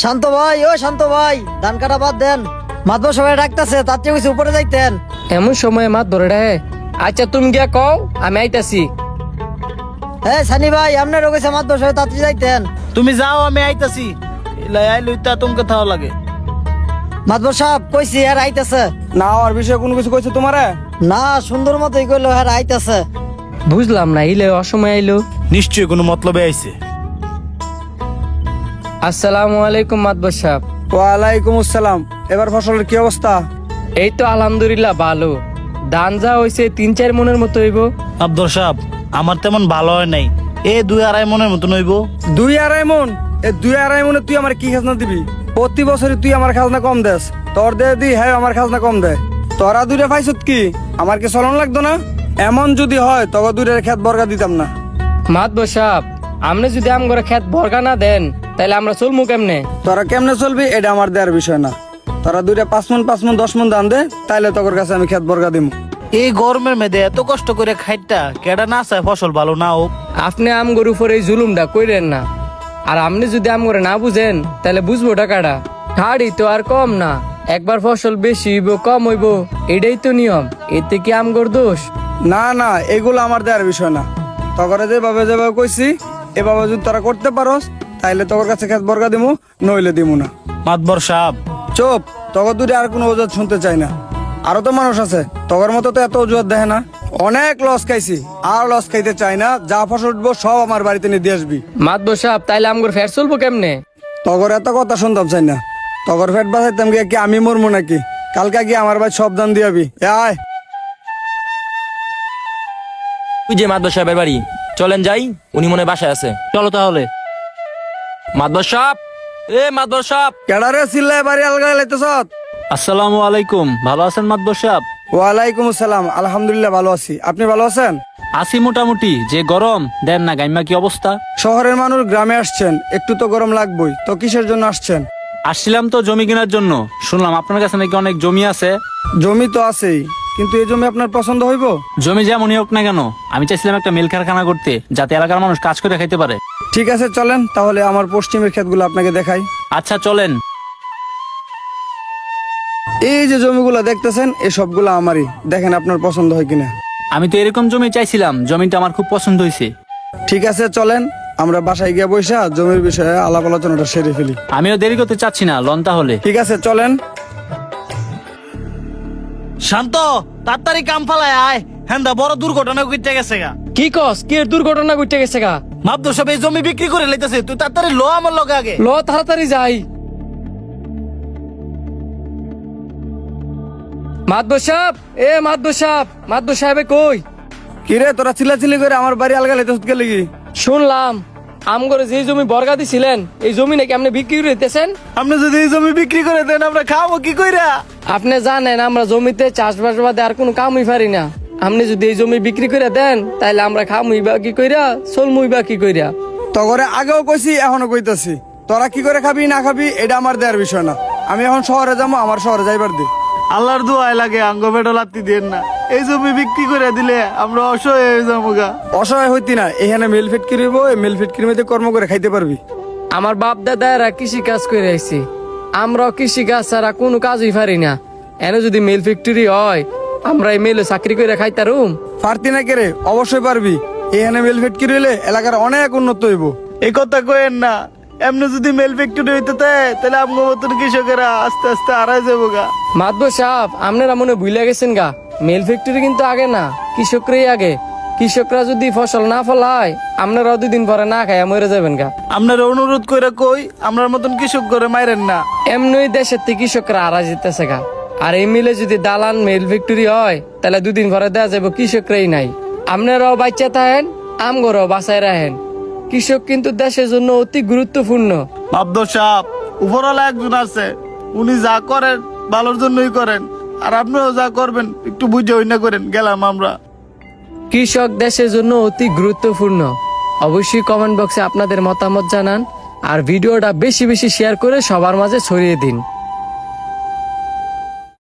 শান্ত ভাই, ও শান্ত ভাই, ধান কাটা বাদ দেন। মাতবর সবাই ডাকতেছে, তার চেয়ে কিছু উপরে যাইতেন। এমন সময় মাত ধরে রে। আচ্ছা তুমি গিয়া কও, আমি আইতাছি। হ্যাঁ সানি ভাই, আপনারও কইছে মাতবর সবাই তাড়াতাড়ি যাইতেন। তুমি যাও, আমি আইতাছি। লইতা তোমাকে থাও লাগে। মাতবর সাহেব কইছি আর আইতাছে। না আর বিষয়ে কোনো কিছু কইছে তোমারে? না, সুন্দর মতোই কইলো আর আইতাছে। বুঝলাম না, ইলে অসময় আইলো। নিশ্চয়ই কোনো মতলবে আইছে। আসসালামু আলাইকুম মাতবর সাহেব। ওয়ালাইকুম আসসালাম। এবার ফসলের কি অবস্থা? এই তো আলহামদুলিল্লাহ ভালো। ধান যা হইছে 3-4 মনের মতো হইব। আব্দুর সাহেব, আমার তেমন ভালো হয় নাই। 2-2.5 মনের মতন হইব। 2-2.5 মন? এই 2-2.5 মনে তুই আমার কি খাজনা দিবি? প্রতি বছরই তুই আমার খাজনা কম দেস। তোর দে দি, হ্যাঁ আমার খাজনা কম দেয়। তোরা দুইটা পাইছত কি? আমার কি চলন লাগতো না? এমন যদি হয় তবে দুইটার খেত বর্গা দিতাম না। মাতবর সাহেব, আপনি যদি আম করে খেত বর্গা না দেন তাহলে আমরা চলমু কেমনে? তোরা কেমনে চলবি এটা আমার দেওয়ার বিষয় না। তোরা দুইটা 5 মন 5 মন 10 মন দান দে, তাইলে তোর কাছে আমি খেত বর্গা দিব। এই গরমের মেয়েদে এত কষ্ট করে খাইটা কেডা না চায় ফসল ভালো না হোক। আপনি আম গরু উপরে এই জুলুমটা কইরেন না। আর আপনি যদি আম করে না বুঝেন তাহলে বুঝবো টাকাটা। হাড়ি তো আর কম না, একবার ফসল বেশি হইব কম হইব এটাই তো নিয়ম। এতে কি আম গর দোষ? না না, এগুলো আমার দেওয়ার বিষয় না। তগরে যেভাবে কইছি এভাবে যদি তোরা করতে পারোস তাইলে তোর কাছে খেত বর্গা দিমু, নইলে দিমু না। মাতবর সাহেব, চুপ। তগর দূরে আর কোনো অজুহাত শুনতে চাই না। আরো তো মানুষ আছে, তগর মতো তো এত অজুহাত দেখে না। অনেক লস খাইছি, আর লস খাইতে চাই না। যা ফসল উঠবো সব আমার বাড়িতে নিয়ে দিয়ে আসবি। মাতবর সাহেব, তাইলে আম করে ফের চলবো কেমনে? তগর এত কথা শুনতাম চাই না। তগর ফেট বাঁচাইতাম গিয়ে কি আমি মরমু নাকি? কালকে গিয়ে আমার ভাই সব দান দিয়াবি। আয় তুই যে মাদবর সাহেবের বাড়ি, চলেন যাই, উনি মনে হয় বাসায় আছে। চলো তাহলে। মাদবর সাহেব, মাদবর সাহেব। কেডারে চিল্লায় বাড়ি আলগা লাইতেছ? আসসালামু আলাইকুম, ভালো আছেন মাতবর সাহেব? ওয়ালাইকুম আসসালাম। আলহামদুলিল্লাহ ভালো আছি। আপনি ভালো আছেন? আছি মোটামুটি। যে গরম দেন না, গাইমা কি অবস্থা? শহরের মানুষ গ্রামে আসছেন, একটু তো গরম লাগবেই। তো কিসের জন্য আসছেন? আসছিলাম তো জমি কেনার জন্য। শুনলাম আপনার কাছে নাকি অনেক জমি আছে। জমি তো আছেই, কিন্তু এই জমি আপনার পছন্দ হইব? জমি যেমনই হোক না কেন, আমি চাইছিলাম একটা মিল কারখানা করতে, যাতে এলাকার মানুষ কাজ করে খাইতে পারে। ঠিক আছে চলেন তাহলে আমার পশ্চিমের ক্ষেতগুলো আপনাকে দেখাই। আচ্ছা চলেন। এই যে জমিগুলো দেখতেছেন এই সবগুলো আমারই, দেখেন আপনার পছন্দ হয় কিনা। আমি তো এরকম জমি চাইছিলাম, জমিটা আমার খুব পছন্দ হয়েছে। ঠিক আছে চলেন, আমরা বাসায় গিয়ে বসে জমির বিষয়ে আলাপ আলোচনাটা সেরে ফেলি। আমিও দেরি করতে চাচ্ছি না, লন তাহলে। ঠিক আছে চলেন। শান্ত, তাড়াতাড়ি কাম ফালায় আয়। হ্যাঁ, বড় দুর্ঘটনা ঘটে গেছে গা। কি কস? কি এর দুর্ঘটনা ঘটে গেছে গা? মাবদুর সব এই জমি বিক্রি করে লাইতেছে। তুই তাড়াতাড়ি লো আমার লগে আগে। ল তাড়াতাড়ি যাই। মাদবর সাহেব, মাদবর সাহেবে কই? কিরে তোরা চিল্লাচিল্লি করে আমার বাড়ি আলগা লাইতেছ কে লাগি? শুনলাম আম করে যে জমি বর্গা দিছিলেন এই জমি নাকি আপনি বিক্রি করে দিতেছেন। আপনি যদি এই জমি বিক্রি করে দেন আমরা খাবো কি কইরা? আপনি জানেন আমরা জমিতে চাষবাস বাদে আর কোনো কামই পারি না। আপনি যদি এই জমি বিক্রি করে দেন তাহলে আমরা খামুই বা কি কইরা, চলমুই বা কি কইরা। তগরে আগেও কইছি এখনো কইতাছি, তোরা কি করে খাবি না খাবি এটা আমার দেওয়ার বিষয় না। আমি এখন শহরে যাবো, আমার শহরে যাইবার দে। আল্লাহর দোয়াই লাগে আঙ্গ বেটো লাত্তি দেন না। এই জমি বিক্রি করে দিলে আমরা অসহায় হয়ে যাবো গা। অসহায় হইতি না, এখানে মিল ফ্যাক্টরি হইব, এই মিল ফ্যাক্টরির মধ্যে কর্ম করে খাইতে পারবি। আমার বাপ দাদারা কৃষি কাজ করে আইছি, আমরাও কৃষি কাজ ছাড়া কোনো কাজই পারি না। এনে যদি মিল ফ্যাক্টরি হয় আমরা এই মিলে চাকরি করে খাইতারুম। পারতি না কেরে? অবশ্যই পারবি। এখানে মিল ফ্যাক্টরি হইলে এলাকার অনেক উন্নত হইব। এই কথা কইেন না। এমনি যদি মেল ফ্যাক্টরি হইতে তাহলে আমগো মতন কৃষকেরা আস্তে আস্তে হারাই যাবো গা। মাদবর সাহেব, আপনারা মনে ভুলে গেছেন গা, মিল ফ্যাক্টরি কিন্তু আগে না, কৃষকরাই আগে। কৃষকরা যদি ফসল না ফলায় আপনারাও 2 দিন পরে না খায় মরে যাবেন গা। আপনারা অনুরোধ করে কই, আমরার মতন কৃষক করে মাইরেন না। এমনি দেশের থেকে কৃষকরা হারা যেতেছে গা। আর এই মিলে যদি দালান মিল ফ্যাক্টরি হয় তাহলে 2 দিন পরে দেওয়া যাবে কৃষকরাই নাই। আপনারাও বাচ্চা থাকেন, আমগরও বাঁচায় রাখেন। কৃষক কিন্তু দেশের জন্য অতি গুরুত্বপূর্ণ। আব্দুল সাহেব, উপরওয়ালা একজন আছে, উনি যা করেন ভালোর জন্যই করেন। আর আপনিও যা করবেন একটু বুঝে হইনা করেন। গেলাম আমরা। কৃষক দেশের জন্য অতি গুরুত্বপূর্ণ। অবশ্যই কমেন্ট বক্সে আপনাদের মতামত জানান আর ভিডিওটা বেশি বেশি শেয়ার করে সবার মাঝে ছড়িয়ে দিন।